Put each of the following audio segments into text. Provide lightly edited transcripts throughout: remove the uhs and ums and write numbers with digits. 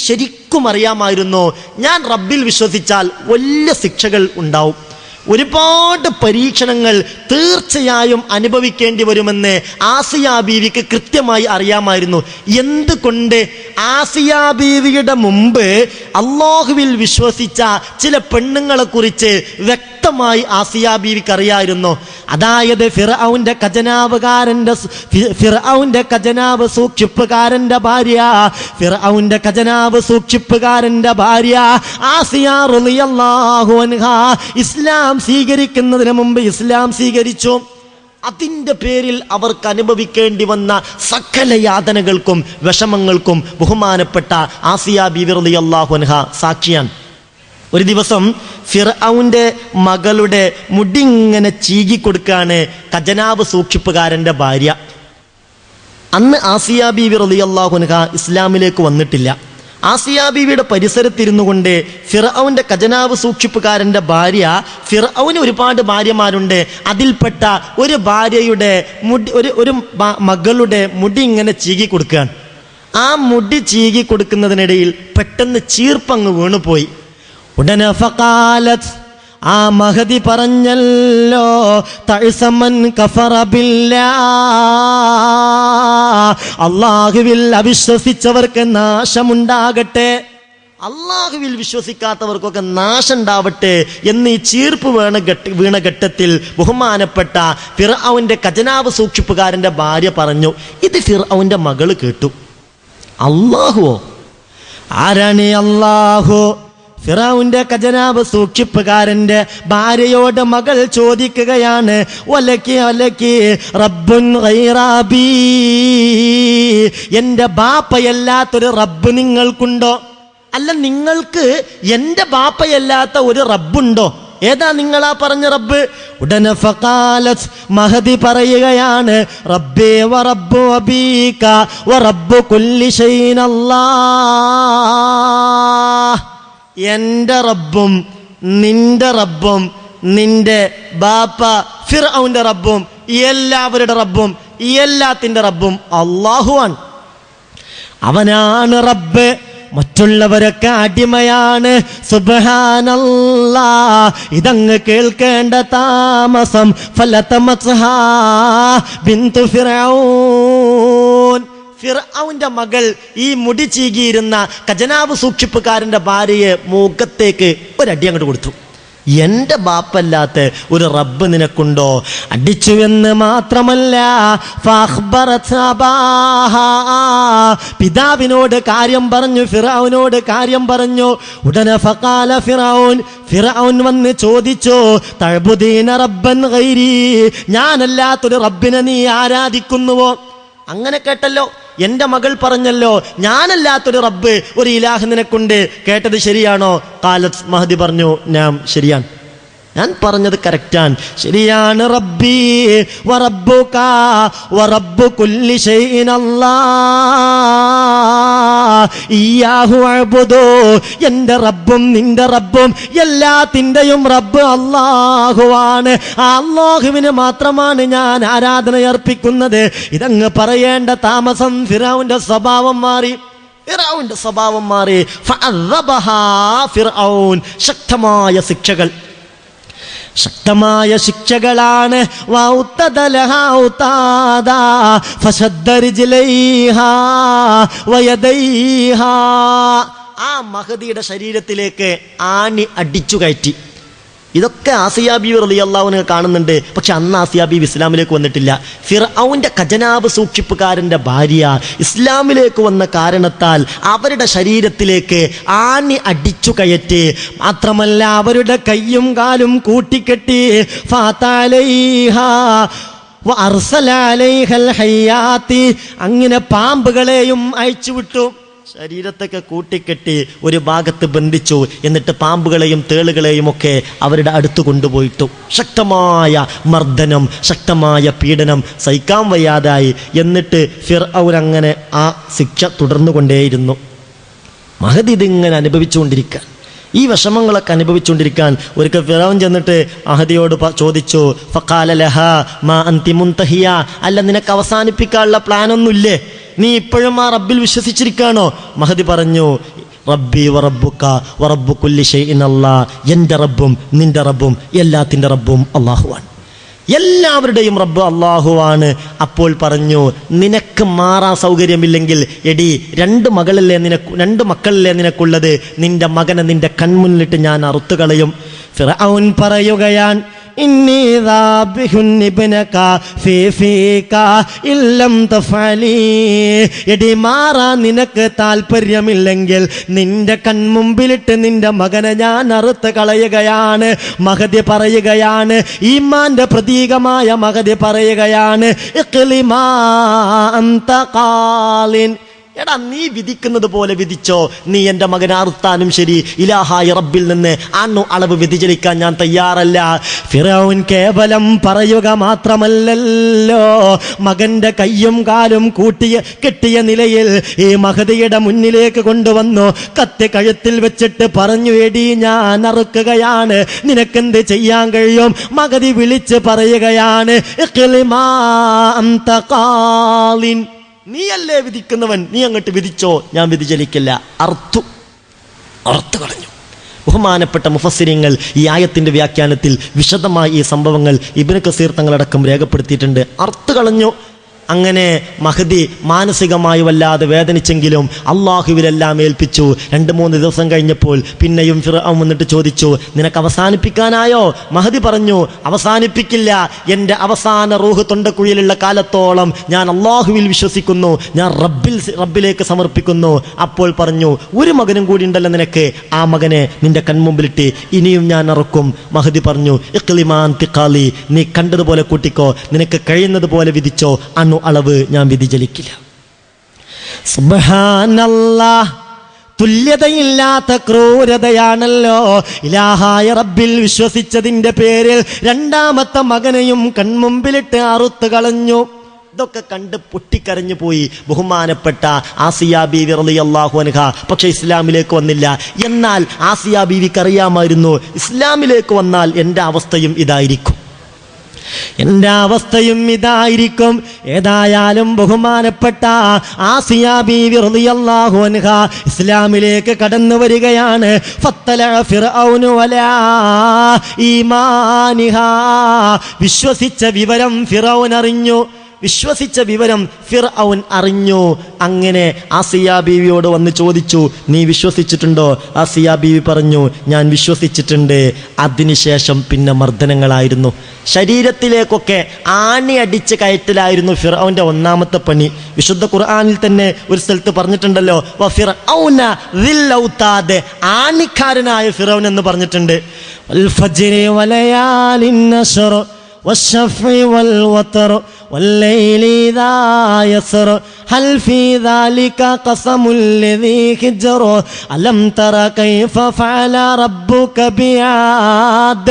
ശരിക്കും അറിയാമായിരുന്നു, ഞാൻ റബ്ബിൽ വിശ്വസിച്ചാൽ വലിയ ശിക്ഷകൾ ഉണ്ടാവും, ഒരുപാട് പരീക്ഷണങ്ങൾ തീർച്ചയായും അനുഭവിക്കേണ്ടി വരുമെന്ന് ആസിയ ബീവിക്ക് കൃത്യമായി അറിയാമായിരുന്നു. എന്തുകൊണ്ട്? ആസിയ ബീവിയുടെ മുമ്പ് അല്ലാഹുവിൽ വിശ്വസിച്ച ചില പെണ്ണുങ്ങളെ കുറിച്ച് വ്യക്തമായി ആസിയ ബീവിക്ക് അറിയായിരുന്നു. അതായത് ഫിർഔന്റെ ഖജനാവ് സൂക്ഷിപ്പുകാരന്റെ ഭാര്യ ആസിയ റളിയല്ലാഹു അൻഹാ ഇസ്ലാം സ്വീകരിക്കുന്നതിന് മുമ്പ് ഇസ്ലാം സ്വീകരിച്ചു. അതിൻ്റെ പേരിൽ അവർക്ക് അനുഭവിക്കേണ്ടി വന്ന സകല യാതനകൾക്കും വിഷമങ്ങൾക്കും ബഹുമാനപ്പെട്ട ആസിയ ബീവി റളിയല്ലാഹു അൻഹാ സാക്ഷിയാണ്. ഒരു ദിവസം ഫിർഔന്റെ മകളുടെ മുടിങ്ങനെ ചീകിക്കൊടുക്കാണ് ഖജനാവ് സൂക്ഷിപ്പുകാരന്റെ ഭാര്യ. അന്ന് ആസിയ ബീവി റളിയല്ലാഹു അൻഹാ ഇസ്ലാമിലേക്ക് വന്നിട്ടില്ല. ആസിയ ബീവിയുടെ പരിസരത്തിരുന്നു കൊണ്ട് ഫിർഔന്റെ ഖജനാവ് സൂക്ഷിപ്പുകാരന്റെ ഭാര്യ, ഫിർഔന് ഒരുപാട് ഭാര്യമാരുണ്ട്, അതിൽപ്പെട്ട ഒരു ഭാര്യയുടെ മുടി ഒരു മകളുടെ മുടി ഇങ്ങനെ ചീകി കൊടുക്കുകയാണ്. ആ മുടി ചീകി കൊടുക്കുന്നതിനിടയിൽ പെട്ടെന്ന് ചീർപ്പങ്ങ് വീണുപോയി. ഉടനെ ഫഖാലത്ത്, ആ മഹദി പറഞ്ഞല്ലോ, തഅസമൻ കഫറ ബില്ലാഹ്, അല്ലാഹുവിൽ അവിശ്വസിച്ചവർക്ക് നാശമുണ്ടാകട്ടെ, അല്ലാഹുവിൽ വിശ്വസിക്കാത്തവർക്കൊക്കെ നാശം ഉണ്ടാവട്ടെ എന്ന് ഈ ചീർപ്പ് വീണ ഘട്ടത്തിൽ ബഹുമാനപ്പെട്ട ഫിർഔന്റെ ഖജനാവ് സൂക്ഷിപ്പുകാരന്റെ ഭാര്യ പറഞ്ഞു. ഇത് ഫിർഔന്റെ മകള് കേട്ടു. അല്ലാഹുവോ? ആരാണ് അല്ലാഹു? ഫിറഔന്റെ ഖജനാവ് സൂക്ഷിപ്പുകാരന്റെ ഭാര്യയോട് മകൾ ചോദിക്കുകയാണ്, വലക്കി റബ്ബുൻ ഗൈറബി, എന്റെ ബാപ്പയല്ലാത്തൊരു റബ്ബ് നിങ്ങൾക്കുണ്ടോ? അല്ല, നിങ്ങൾക്ക് എന്റെ ബാപ്പയല്ലാത്ത ഒരു റബ്ബുണ്ടോ? ഏതാ നിങ്ങളാ പറഞ്ഞ റബ്ബ്? ഉടനെ ഫഖാലത്ത്, മഹദി പറയുകയാണ്, റബ്ബി വറബ്ബു അബീക വറബ്ബു കുല്ലി ഷൈഇൻ അല്ലാഹ്, എന്റെ റബ്ബും നിന്റെ റബ്ബും നിന്റെ ബാപ്പ ഫിർഔന്റെ റബ്ബും എല്ലാവരുടെ റബ്ബും എല്ലാത്തിന്റെ റബ്ബും അല്ലാഹുവാണ്. അവനാണ് റബ്ബ്, മറ്റുള്ളവരൊക്കെ അടിമയാണ്. സുബ്ഹാനല്ലാഹ്. ഇതങ്ങ് കേൾക്കേണ്ട താമസം ഫലതമസ്ഹാ ബിന്തു ഫിർഔൻ, ഫിർഔന്റെ മകൾ ഈ മുടി ചീകിയിരുന്ന ഖജനാവ് സൂക്ഷിപ്പുകാരന്റെ ഭാര്യയെ മുഖത്തേക്ക് ഒരടി അങ്ങോട്ട് കൊടുത്തു. എന്റെ ബാപ്പല്ലാത്ത ഒരു റബ്ബ് നിനക്കുണ്ടോ? അടിച്ചു എന്ന് മാത്രമല്ല, പിതാവിനോട് കാര്യം പറഞ്ഞു, ഫിർഔനോട് കാര്യം പറഞ്ഞു. ഉടനെ ഫഖാല ഫിർഔൻ വന്ന് ചോദിച്ചു, തഅബുദീന റബ്ബൻ ഗൈരി, ഞാനല്ലാത്തൊരു റബ്ബിനെ നീ ആരാധിക്കുന്നുവോ? അങ്ങനെ കേട്ടല്ലോ, എന്റെ മകൾ പറഞ്ഞല്ലോ, ഞാനല്ലാത്തൊരു റബ്ബ്, ഒരു ഇലാഹ് നിനക്കുണ്ട്, കേട്ടത് ശരിയാണോ? ഖാലത്ത്, മഹദി പറഞ്ഞു, ഞാൻ ശരിയാണ്, ഞാൻ പറഞ്ഞത് കറക്റ്റാണ്, ശരിയാണ്. റബ്ബി വറബ്ബുക വറബ്ബു കുല്ലി ഷൈഇൻ അല്ലാഹ് ഇയ്യാഹു അഅ്ബുദു, എന്റെ റബ്ബും നിന്റെ റബ്ബും എല്ലാത്തിന്റെയും റബ്ബ് അല്ലാഹുവാണ്. ആ അല്ലാഹുവിന് മാത്രമാണ് ഞാൻ ആരാധന അർപ്പിക്കുന്നത്. ഇതങ്ങ് പറയേണ്ട താമസം ഫിർഔന്റെ സ്വഭാവം മാറി. ഫഅദബഹാ ഫിർഔൻ, ശക്തമായ ശിക്ഷകളാണ്. ആ മഹദിയുടെ ശരീരത്തിലേക്ക് ആണി അടിച്ചു കയറ്റി. ഇതൊക്കെ ആസിയ ബീവി റളിയല്ലാഹു അൻഹ കാണുന്നുണ്ട്. പക്ഷെ അന്ന് ആസിയ ബീവി ഇസ്ലാമിലേക്ക് വന്നിട്ടില്ല. ഫിർഔന്റെ ഖജനാവ് സൂക്ഷിപ്പുകാരന്റെ ഭാര്യ ഇസ്ലാമിലേക്ക് വന്ന കാരണത്താൽ അവരുടെ ശരീരത്തിലേക്ക് ആണി അടിച്ചു കയറ്റി. മാത്രമല്ല, അവരുടെ കയ്യും കാലും കൂട്ടിക്കെട്ടി. അങ്ങനെ പാമ്പുകളെയും അയച്ചുവിട്ടു. ശരീരത്തൊക്കെ കൂട്ടിക്കെട്ടി ഒരു ഭാഗത്ത് ബന്ധിച്ചു. എന്നിട്ട് പാമ്പുകളെയും തേളുകളെയും ഒക്കെ അവരുടെ അടുത്ത് കൊണ്ടുപോയിട്ടു. ശക്തമായ മർദ്ദനം, ശക്തമായ പീഡനം സഹിക്കാൻ വയ്യാതായി. എന്നിട്ട് ഫിർഔൻ അങ്ങനെ ആ ശിക്ഷ തുടർന്നുകൊണ്ടേയിരുന്നു. മഹദി ഇതിങ്ങനെ അനുഭവിച്ചുകൊണ്ടിരിക്കുക, ഈ വിഷമങ്ങളൊക്കെ അനുഭവിച്ചുകൊണ്ടിരിക്കാൻ ഒരിക്കൽ ഫിർഔൻ ചെന്നിട്ട് മഹദിയോട് ചോദിച്ചു, ഫഖാല ലഹാ മാ അൻതി മുൻതഹിയ, അല്ല നിനക്ക് അവസാനിപ്പിക്കാനുള്ള പ്ലാനൊന്നുമില്ലേ? നീ ഇപ്പോഴും ആ റബ്ബിൽ വിശ്വസിച്ചിരിക്കാണോ? മഹദി പറഞ്ഞു, റബ്ബി വറബ്ബുക വറബ്ബു കുല്ലി ഷൈഇൻ അല്ലാഹ്, എൻ്റെ റബ്ബും നിന്റെ റബ്ബും എല്ലാത്തിൻ്റെ റബ്ബും അള്ളാഹുവാണ്. എല്ലാവരുടെയും റബ്ബ് അള്ളാഹുവാണ്. അപ്പോൾ പറഞ്ഞു, നിനക്ക് മാറാൻ സൗകര്യമില്ലെങ്കിൽ എടി രണ്ട് മക്കളല്ലേ നിനക്കുള്ളത്, നിന്റെ മകനെ നിന്റെ കൺമുന്നിലിട്ട് ഞാൻ അറുത്തുകളയും. ഫിർഔൻ പറയുകയാണ്, ഇന്നി ദാബിഹുൻ ഇബ്നക ഫീക ഇല്ലം തഫഅലി. എടി മാറാൻ നിനക്ക് താല്പര്യമില്ലെങ്കിൽ നിന്റെ കൺമുമ്പിലിട്ട് നിന്റെ മകനെ ഞാൻ അറുത്ത് കളയുകയാണ്. മഹദി പറയുകയാണ്, ഈമാന്റെ പ്രതീകമായ മഹദി പറയുകയാണ്, ഇഖ്ലിമാ അൻത ഖാലിൻ. എടാ, നീ വിധിക്കുന്നത് പോലെ വിധിച്ചോ. നീ എൻ്റെ മകനെ അറുത്താനും ശരി, ഇലാഹായ റബ്ബിൽ നിന്ന് അളവ് വ്യതിചലിക്കാൻ ഞാൻ തയ്യാറല്ല. ഫിറഔൻ കേവലം പറയുക മാത്രമല്ലല്ലോ, മകന്റെ കയ്യും കാലും കെട്ടിയ നിലയിൽ ഈ മഹദിയുടെ മുന്നിലേക്ക് കൊണ്ടുവന്നു. കത്തി കഴുത്തിൽ വെച്ചിട്ട് പറഞ്ഞു, എടി ഞാൻ അറുക്കുകയാണ്, നിനക്കെന്ത് ചെയ്യാൻ കഴിയും? മഹദി വിളിച്ച് പറയുകയാണ്, ഇഖ്ലിമാ അൻത ഖാലിൻ. നീയല്ലേ വിധിക്കുന്നവൻ, നീ അങ്ങോട്ട് വിധിച്ചോ, ഞാൻ വ്യതിചലിക്കില്ല. അറുത്തു കളഞ്ഞു. ബഹുമാനപ്പെട്ട മുഫസ്സിരിങ്ങൾ ഈ ആയത്തിന്റെ വ്യാഖ്യാനത്തിൽ വിശദമായി ഈ സംഭവങ്ങൾ ഇബ്നു കസീർ തങ്ങളടക്കം രേഖപ്പെടുത്തിയിട്ടുണ്ട്. അറുത്തു കളഞ്ഞു. അങ്ങനെ മഹദി മാനസികമായി വല്ലാതെ വേദനിച്ചെങ്കിലും അള്ളാഹുവിലെല്ലാം ഏൽപ്പിച്ചു. 2-3 ദിവസം കഴിഞ്ഞപ്പോൾ പിന്നെയും ഫിർഔൻ വന്നിട്ട് ചോദിച്ചു, നിനക്ക് അവസാനിപ്പിക്കാനായോ? മഹദി പറഞ്ഞു, അവസാനിപ്പിക്കില്ല. എൻ്റെ അവസാന റൂഹ് തൊണ്ടക്കുഴിയിലുള്ള കാലത്തോളം ഞാൻ അള്ളാഹുവിൽ വിശ്വസിക്കുന്നു, ഞാൻ റബ്ബിലേക്ക് സമർപ്പിക്കുന്നു. അപ്പോൾ പറഞ്ഞു, ഒരു മകനും കൂടി ഉണ്ടല്ലോ നിനക്ക്, ആ മകനെ നിന്റെ കൺമുമ്പിലിട്ട് ഇനിയും ഞാൻ അറുക്കും. മഹദി പറഞ്ഞു, ഇഖ്ലിമാൻ തിഖാലി, നീ കണ്ടതുപോലെ കൂട്ടിക്കോ, നിനക്ക് കഴിയുന്നത് പോലെ വിധിച്ചോ, അളവ് ഞാൻ വ്യതിചലിക്കില്ല. സുബ്ഹാനല്ലാഹ്, തുല്യതയില്ലാത്ത ക്രൂരതയാണല്ലോ ഇലാഹായ റബ്ബിൽ വിശ്വസിച്ചതിന്റെ പേരിൽ രണ്ടാമത്തെ മകനെയും കൺമുമ്പിലിട്ട് അറുത്തു കളഞ്ഞു. ഇതൊക്കെ കണ്ട് പൊട്ടിക്കരഞ്ഞു പോയി ബഹുമാനപ്പെട്ട ആസിയ ബീവി റളിയല്ലാഹു അൻഹ. പക്ഷെ ഇസ്ലാമിലേക്ക് വന്നില്ല. എന്നാൽ ആസിയ ബീവിക്ക് അറിയാമായിരുന്നു, ഇസ്ലാമിലേക്ക് വന്നാൽ എൻ്റെ അവസ്ഥയും ഇതായിരിക്കും. ഏതായാലും ബഹുമാനപ്പെട്ട ആസിയ ബീവി റളിയല്ലാഹു അൻഹ ഇസ്ലാമിലേക്ക് കടന്നു വരികയാണ്. ഫത്തല ഫിർഔനു അലാ ഈമാനിഹാ, വിശ്വസിച്ച വിവരം ഫിർഔൻ അറിഞ്ഞു. അങ്ങനെ ആസിയ ബീവിയോട് വന്ന് ചോദിച്ചു, നീ വിശ്വസിച്ചിട്ടുണ്ടോ? ആസിയ ബീവി പറഞ്ഞു, ഞാൻ വിശ്വസിച്ചിട്ടുണ്ട്. അതിനുശേഷം പിന്നെ മർദ്ദനങ്ങളായിരുന്നു. ശരീരത്തിലേക്കൊക്കെ ആണി അടിച്ച് കയറ്റലായിരുന്നു ഫിർഔന്റെ ഒന്നാമത്തെ പണി. വിശുദ്ധ ഖുർആനിൽ തന്നെ ഒരു സ്ഥലത്ത് പറഞ്ഞിട്ടുണ്ടല്ലോ, വഫിർഔന ദിൽ ഔതാദ്, ആണിക്കാരനായ ഫിർഔൻ എന്ന് പറഞ്ഞിട്ടുണ്ട്. വൽ ഫജ്രി വലയാലിൻ നശ്ർ والشفع والوتر والليل إذا يسر هل في ذلك قسم الذي حجر ألم تر كيف فعل ربك بعاد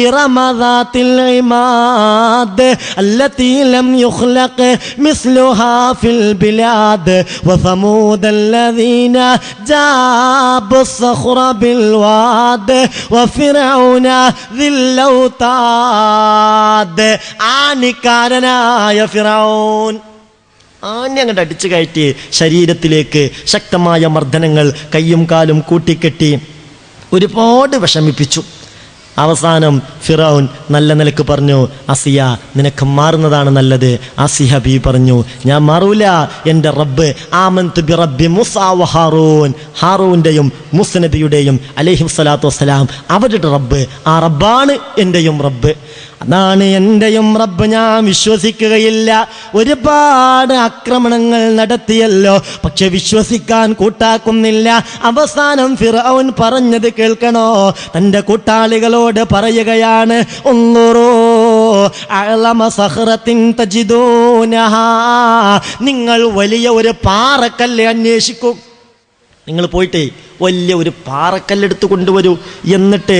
إرم ذات العماد التي لم يخلق مثلها في البلاد وثمود الذين جابوا الصخر بالواد وفرعون ذي الأوتاد. ആണിക്കാരനായ ഫിറഔൻ ആണി അങ്ങോട്ട് അടിച്ചു കയറ്റി ശരീരത്തിലേക്ക് ശക്തമായ മർദ്ദനങ്ങൾ, കയ്യും കാലും കൂട്ടിക്കെട്ടി ഒരുപാട് വിഷമിപ്പിച്ചു. അവസാനം ഫിറഔൻ നല്ല നിലക്ക് പറഞ്ഞു, ആസിയ നിനക്ക് മാറുന്നതാണ് നല്ലത്. ആസിയ ബീവി പറഞ്ഞു, ഞാൻ മാറൂല. എൻ്റെ റബ്ബ് ആമന്തു ബി റബ്ബി മൂസാ വ ഹാറൂൻ, ഹാറൂന്റെയും മൂസ നബിയുടെയും അലൈഹി സ്വലാത്തു വസ്സലാം അവരുടെ റബ്ബ്, ആ റബ്ബാണ് എൻ്റെയും റബ്ബ്, അതാണ് എൻ്റെയും റബ്ബ്. ഞാൻ വിശ്വസിക്കുകയില്ല. ഒരുപാട് ആക്രമണങ്ങൾ നടത്തിയല്ലോ, പക്ഷെ വിശ്വസിക്കാൻ കൂട്ടാക്കുന്നില്ല. അവസാനം ഫിർഔൻ പറഞ്ഞത് കേൾക്കണോ? തൻ്റെ കൂട്ടാളികളോട് പറയുകയാണ്, ഉൻദുറൂ അഅ്ലമ സഖറത്തിൻ തജിദൂനഹാ, നിങ്ങൾ വലിയ ഒരു പാറക്കല്ല് അന്വേഷിക്കും. നിങ്ങൾ പോയിട്ട് വലിയ ഒരു പാറക്കല്ലെടുത്ത് കൊണ്ടുവരൂ. എന്നിട്ട്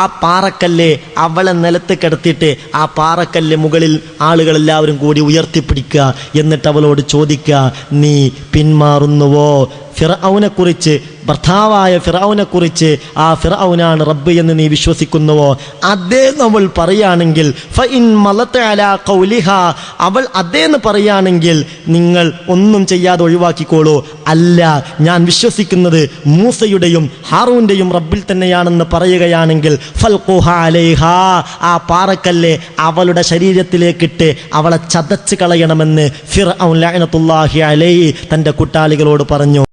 ആ പാറക്കല്ല് അവളെ നിലത്ത് കിടത്തിയിട്ട് ആ പാറക്കല്ല് മുകളിൽ ആളുകളെല്ലാവരും കൂടി ഉയർത്തിപ്പിടിക്കുക. എന്നിട്ട് അവളോട് ചോദിക്കുക, നീ പിന്മാറുന്നുവോ? ഫിർഔനെ കുറിച്ച് ഭർത്താവായ ഫിറഔനെ കുറിച്ച് ആ ഫിറഔനാണ് റബ്ബ് എന്ന് നീ വിശ്വസിക്കുന്നുവോ, അതേ നമ്മൾ പറയുകയാണെങ്കിൽ ഫഇൻ മലത അലാ ഖൗലിഹാ, അവൾ അതേന്ന് പറയുകയാണെങ്കിൽ നിങ്ങൾ ഒന്നും ചെയ്യാതെ ഒഴിവാക്കിക്കോളൂ. അല്ല, ഞാൻ വിശ്വസിക്കുന്നത് മൂസയുടെയും ഹാറൂന്റെയും റബ്ബിൽ തന്നെയാണെന്ന് പറയുകയാണെങ്കിൽ ഫൽഖുഹാ അലൈഹാ, ആ പാറക്കല്ലെ അവളുടെ ശരീരത്തിലേക്കിട്ട് അവളെ ചതച്ച് കളയണമെന്ന് ഫിർഔൻ ലഅനത്തുല്ലാഹി അലൈഹി തൻ്റെ കൂട്ടാളികളോട് പറഞ്ഞു.